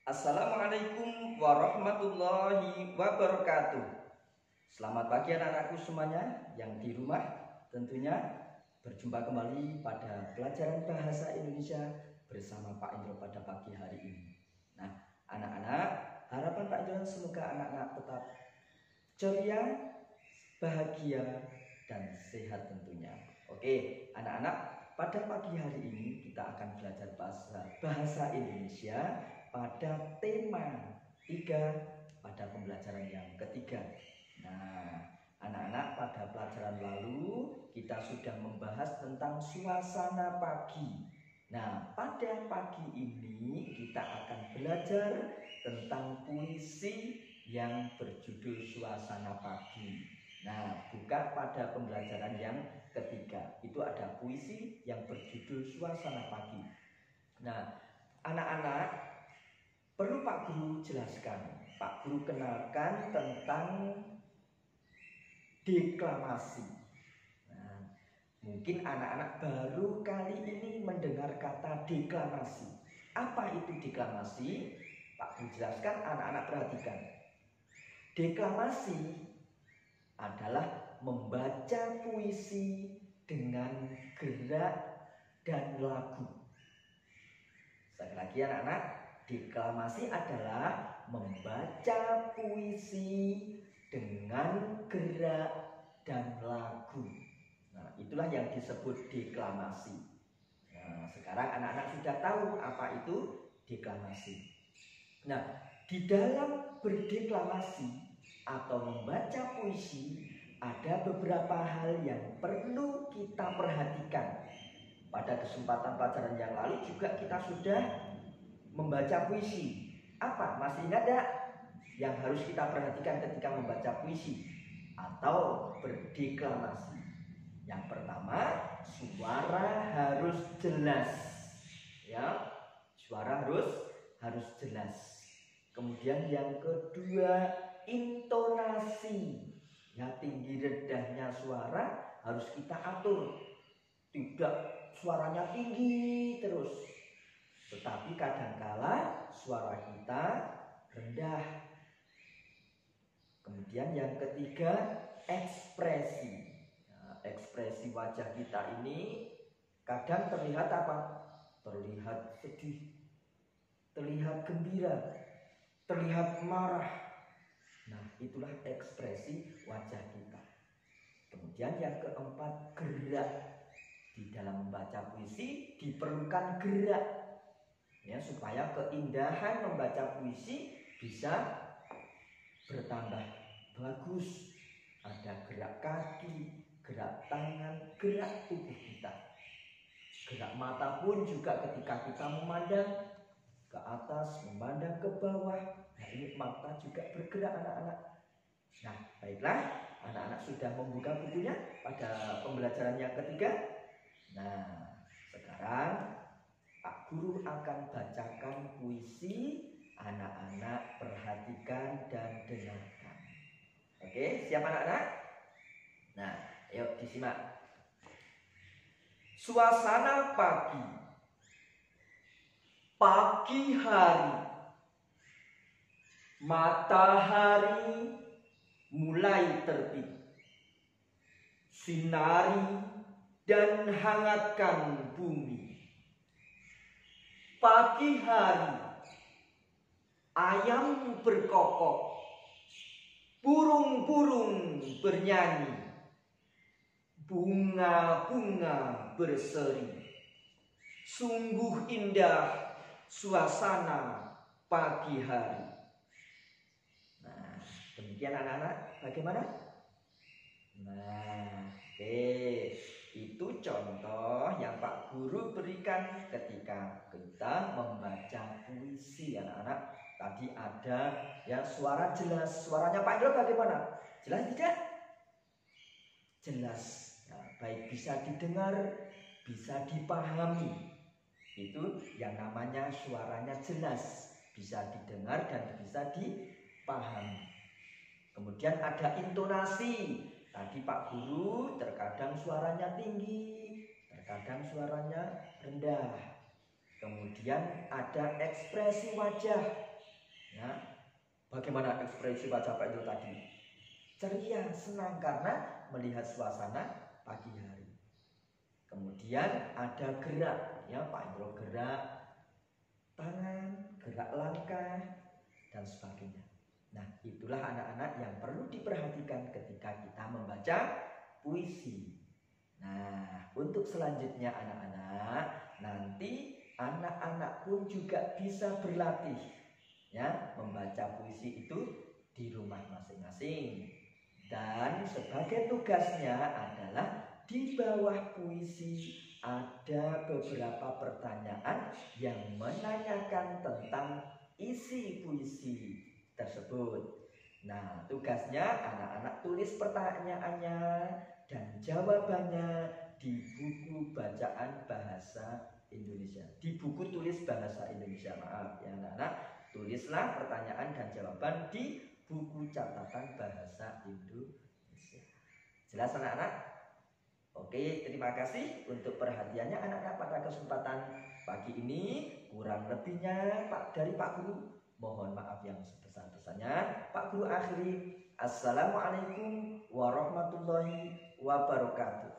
Assalamualaikum warahmatullahi wabarakatuh. Selamat pagi anak-anakku semuanya yang di rumah. Tentunya berjumpa kembali pada pelajaran bahasa Indonesia bersama Pak Indro pada pagi hari ini. Nah, anak-anak, harapan Pak Indro semoga anak-anak tetap ceria, bahagia, dan sehat tentunya. Oke, anak-anak, pada pagi hari ini kita akan belajar bahasa Indonesia pada tema 3 pada pembelajaran yang ketiga. Nah, anak-anak, pada pelajaran lalu kita sudah membahas tentang suasana pagi. Nah, pada pagi ini kita akan belajar tentang puisi yang berjudul Suasana Pagi. Nah, buka pada pembelajaran yang ketiga. Itu ada puisi yang berjudul Suasana Pagi. Nah, anak-anak, perlu Pak Guru jelaskan, Pak Guru kenalkan tentang deklamasi. Nah, mungkin anak-anak baru kali ini mendengar kata deklamasi. Apa itu deklamasi? Pak Guru jelaskan, anak-anak perhatikan. Deklamasi adalah membaca puisi dengan gerak dan lagu. Sekali lagi anak-anak, deklamasi adalah membaca puisi dengan gerak dan lagu. Nah, itulah yang disebut deklamasi. Nah, sekarang anak-anak sudah tahu apa itu deklamasi. Nah, di dalam berdeklamasi atau membaca puisi ada beberapa hal yang perlu kita perhatikan. Pada kesempatan pelajaran yang lalu juga kita sudah membaca puisi. Apa? Masih ingat tidak yang harus kita perhatikan ketika membaca puisi atau berdeklamasi? Yang pertama, suara harus jelas. Ya, suara harus jelas. Kemudian yang kedua, intonasi. Ya, tinggi rendahnya suara harus kita atur. Tidak suaranya tinggi terus, tetapi kadangkala suara kita rendah. Kemudian yang ketiga, ekspresi. Nah, ekspresi wajah kita ini kadang terlihat apa? Terlihat sedih, terlihat gembira, terlihat marah. Nah, itulah ekspresi wajah kita. Kemudian yang keempat, gerak. Di dalam membaca puisi diperlukan gerak, ya, supaya keindahan membaca puisi bisa bertambah bagus. Ada gerak kaki, gerak tangan, gerak tubuh kita. Gerak mata pun juga ketika kita memandang ke atas, memandang ke bawah. Nah, ini mata juga bergerak anak-anak. Nah, baiklah, anak-anak sudah membuka bukunya pada pembelajaran yang ketiga. Nah, sekarang Pak Guru akan bacakan puisi. Anak-anak perhatikan dan dengarkan. Oke, siap anak-anak? Nah, yuk disimak. Suasana pagi. Pagi hari. Matahari mulai terbit. Sinari dan hangatkan bumi. Pagi hari, ayam berkokok, burung-burung bernyanyi, bunga-bunga berseri. Sungguh indah suasana pagi hari. Nah, demikian anak-anak, bagaimana? Nah, oke. Itu contoh yang Pak Guru berikan ketika kita membaca puisi anak-anak. Tadi ada yang suara jelas. Suaranya Pak Indro bagaimana? Jelas tidak? Jelas. Nah, baik bisa didengar, bisa dipahami. Itu yang namanya suaranya jelas. Bisa didengar dan bisa dipahami. Kemudian ada intonasi. Tadi Pak Guru terkadang suaranya tinggi, terkadang suaranya rendah. Kemudian ada ekspresi wajah. Ya, bagaimana ekspresi wajah Pak Indro tadi? Ceria, senang karena melihat suasana pagi hari. Kemudian ada gerak, ya Pak Indro gerak tangan, gerak langkah, dan sebagainya. Nah, itulah anak-anak yang perlu diperhatikan ketika kita membaca puisi. Nah, untuk selanjutnya anak-anak, nanti anak-anak pun juga bisa berlatih ya membaca puisi itu di rumah masing-masing. Dan sebagai tugasnya adalah di bawah puisi ada beberapa pertanyaan yang menanyakan tentang isi puisi tersebut. Nah, tugasnya anak-anak tulis pertanyaannya dan jawabannya di buku bacaan bahasa Indonesia. Di buku tulis bahasa Indonesia, maaf ya anak-anak. Tulislah pertanyaan dan jawaban di buku catatan bahasa Indonesia. Jelas anak-anak? Oke, terima kasih untuk perhatiannya anak-anak pada kesempatan pagi ini. Kurang lebihnya dari Pak Guru, mohon maaf yang sebesar-besarnya. Pak Guru akhiri, Assalamualaikum warahmatullahi wabarakatuh.